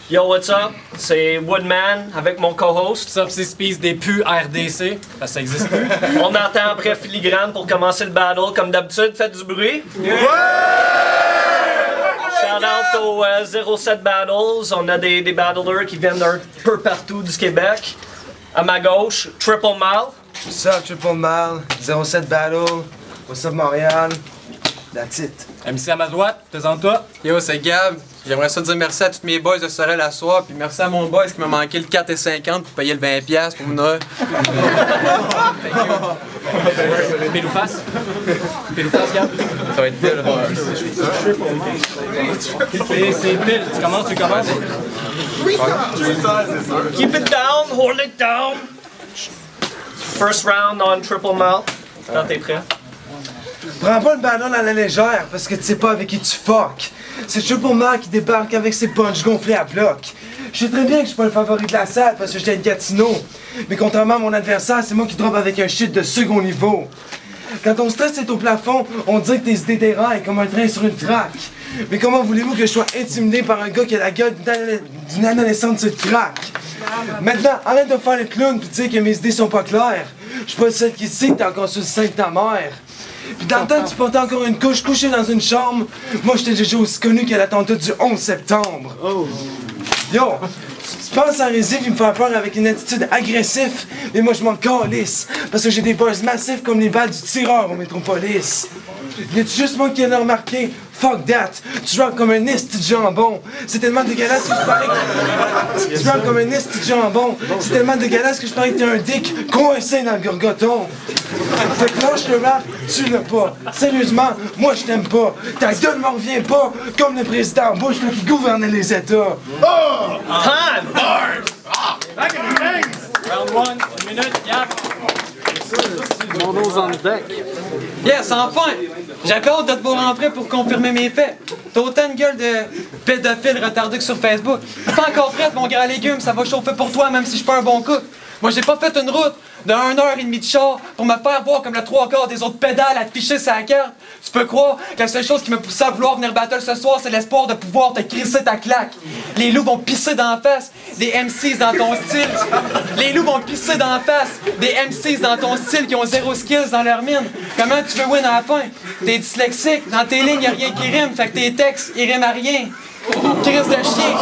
Yo, what's up? C'est Woodman avec mon co-host. Ça, c'est Spies des pu RDC, parce que ça existe plus. On entend après filigrane pour commencer le battle. Comme d'habitude, faites du bruit. Yeah! Shout out aux 07 Battles. On a des battlers qui viennent d'un peu partout du Québec. À ma gauche, Triple Mal. What's up, Triple Mal? 07 Battle. What's up, Montréal? That's it. MC à ma droite, présente-toi. Yo, c'est Gab. J'aimerais ça dire merci à tous mes boys de Sorel à soir, puis merci à mon boys qui m'a manqué le 4,50 pour payer le 20$ pour venir. Pile ou face? Pile ou face, Gab? Ça va être pile. Et c'est pile. Tu commences? Keep it down, hold it down. First round on Triple Mal. Quand t'es prêt? Prends pas le ballon à la légère parce que tu sais pas avec qui tu fuck. C'est Triple Mal qui débarque avec ses punches gonflés à bloc. Je sais très bien que je suis pas le favori de la salle parce que j'étais une Gatineau. Mais contrairement à mon adversaire, c'est moi qui drop avec un shit de second niveau. Quand ton stress est au plafond, on dirait que tes idées déraillent comme un train sur une traque. Mais comment voulez-vous que je sois intimidé par un gars qui a la gueule d'une adolescente sur le crack? Maintenant, arrête de faire le clown pis dire que mes idées sont pas claires. Je suis pas le seul qui sait que t'es encore sur le sein de ta mère. Pis dans le temps que tu portais encore une couche couchée dans une chambre, moi j'étais déjà aussi connu que l'attentat du 11 septembre. Yo, tu penses à Rési qui me fait peur avec une attitude agressive, mais moi je m'en calisse, parce que j'ai des buzz massifs comme les balles du tireur au Métropolis. Y'a-tu juste moi qui l'ai remarqué? Fuck that! Tu rappes comme un esti de jambon. C'est tellement dégueulasse que je parie que... Tu rappes comme un esti de jambon. C'est tellement dégueulasse que je parie que t'es un dick coincé dans le gorgoton. Fait que lâche le rap, tu l'as pas. Sérieusement, moi je t'aime pas. Ta gueule m'en revient pas, comme le président Bush là, qui gouvernait les États. Time! Round 1, 1 minute, Gab. Yes, enfin! J'avais hâte de te voir rentrer pour confirmer mes faits. T'as autant une gueule de pédophile retardé que sur Facebook. Pas encore prête, mon grand légume, ça va chauffer pour toi même si je suis pas un bon cook. Moi j'ai pas fait une route de 1h30 de char pour me faire voir comme le 3/4 des autres pédales affichées sur la carte. Tu peux croire que la seule chose qui me poussait à vouloir venir battle ce soir, c'est l'espoir de pouvoir te crisser ta claque. Les loups vont pisser dans la face des MCs dans ton style. Les loups vont pisser dans la face des MCs dans ton style qui ont zéro skills dans leur mine. Comment tu veux win à la fin? T'es dyslexique, dans tes lignes y'a rien qui rime, fait que tes textes ils riment à rien. Crise de chien.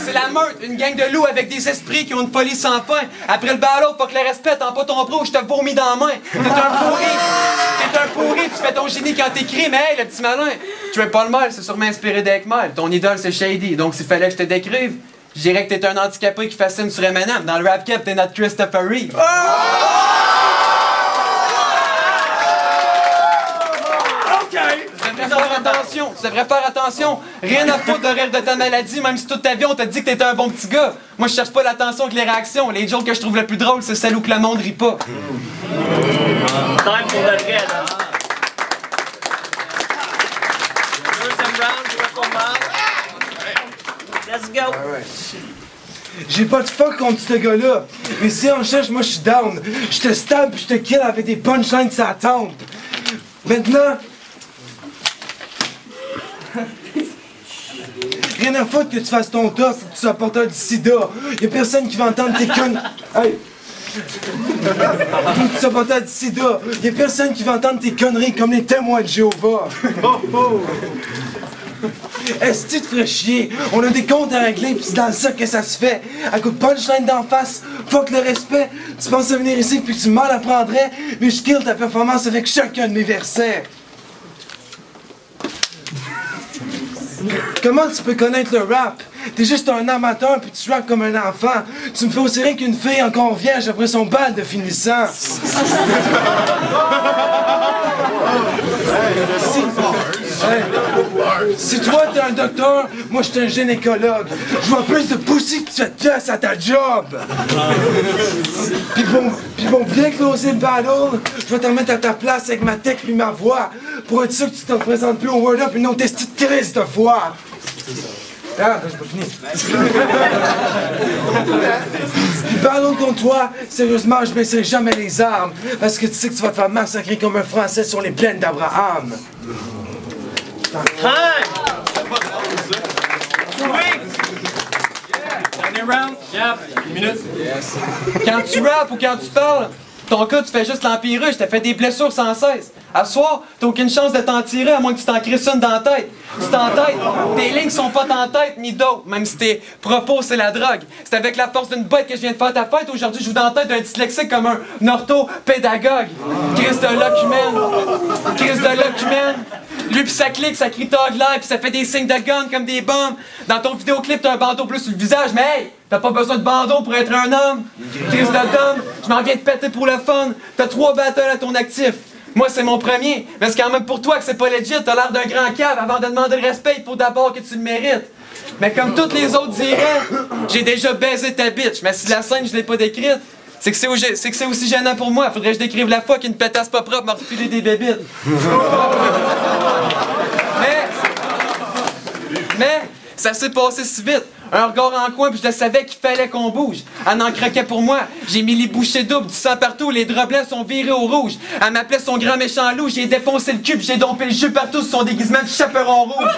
C'est la meute, une gang de loups avec des esprits qui ont une folie sans fin. Après le ballot, faut que le respect, t'en pas ton bro, je te vomis dans la main. T'es un pourri, tu fais ton génie quand t'écris, mais hey, le petit malin, tu es pas le mal, c'est sûrement inspiré d'Ekmal. Ton idole, c'est Shady, donc s'il fallait que je te décrive, je dirais que t'es un handicapé qui fascine sur Eminem. Dans le rap cap, t'es notre Christopher Reeve. Tu devrais faire attention. Rien à foutre de rire de ta maladie, même si toute ta vie on t'a dit que t'étais un bon petit gars. Moi je cherche pas l'attention que les réactions. Les jokes que je trouve le plus drôle, c'est celles où que le monde rit pas. Time pour le vrai, là. Deuxième round, Triple Mal. Let's go! J'ai pas de fuck contre ce gars-là. Mais si on cherche, moi je suis down. Je te stab pis je te kill avec des punchlines sur la tempe. Maintenant... Rien à foutre que tu fasses ton top ou que tu sois porteur du sida. Y'a personne qui va entendre tes conneries. Hey. Que tu sois porteur du sida. Y'a personne qui va entendre tes conneries comme les témoins de Jéhovah. Est-ce que tu te ferais chier? On a des comptes à régler pis c'est dans ça que ça se fait. À coup de punchline d'en face, fuck le respect. Tu penses à venir ici puis tu m'en apprendrais, mais je kill ta performance avec chacun de mes versets. Comment tu peux connaître le rap? T'es juste un amateur puis tu rappes comme un enfant. Tu me fais aussi rien qu'une fille encore vierge après son bal de finissant. Si toi t'es un docteur, moi j'étais un gynécologue. Je vois plus de poussi que tu fais de pièces à ta job. Puis bon, bien closer le battle, je vais te remettre à ta place avec ma tech puis ma voix. Pour être sûr que tu te représentes plus au Word Up une autre esti de crise de foi. Ah, j'ai pas fini. Puis parlons contre toi, sérieusement, je baisserai jamais les armes, parce que tu sais que tu vas te faire massacrer comme un Français sur les plaines d'Abraham. Dernier round. Yep. Une minute. Quand tu rappes ou quand tu parles, ton cas, tu fais juste l'empirer, je t'ai fait des blessures sans cesse. À ce soir, t'as aucune chance de t'en tirer à moins que tu t'en crisses une dans la tête. Tu t'entêtes, tes lignes sont pas en tête ni d'autres, même si tes propos c'est la drogue. C'est avec la force d'une bête que je viens de faire ta fête. Aujourd'hui, je vous dans la tête d'un dyslexique comme un orthopédagogue. Chris de l'ocumène. Chris de l'ocumène. Lui pis ça clique, ça crie tog l'air, pis ça fait des signes de gun comme des bombes. Dans ton vidéoclip, t'as un bandeau bleu sur le visage, mais hey! T'as pas besoin de bandeau pour être un homme. Chris de Dom, je m'en viens de péter pour le fun. T'as 3 battles à ton actif. Moi, c'est mon premier, mais c'est quand même pour toi que c'est pas legit. T'as l'air d'un grand cave. Avant de demander le respect, il faut d'abord que tu le mérites. Mais comme toutes les autres diraient, j'ai déjà baisé ta bitch. Mais si la scène, je l'ai pas décrite, c'est que c'est aussi gênant pour moi. Faudrait que je décrive la fois qu'une pétasse pas propre m'a refilé des bébites. Mais ça s'est passé si vite. Un regard en coin, puis je le savais qu'il fallait qu'on bouge. Elle en craquait pour moi. J'ai mis les bouchées doubles, du sang partout, les draps blancs sont virés au rouge. Elle m'appelait son grand méchant loup, j'ai défoncé le cul, puis j'ai dompé le jus partout sur son déguisement de chaperon rouge.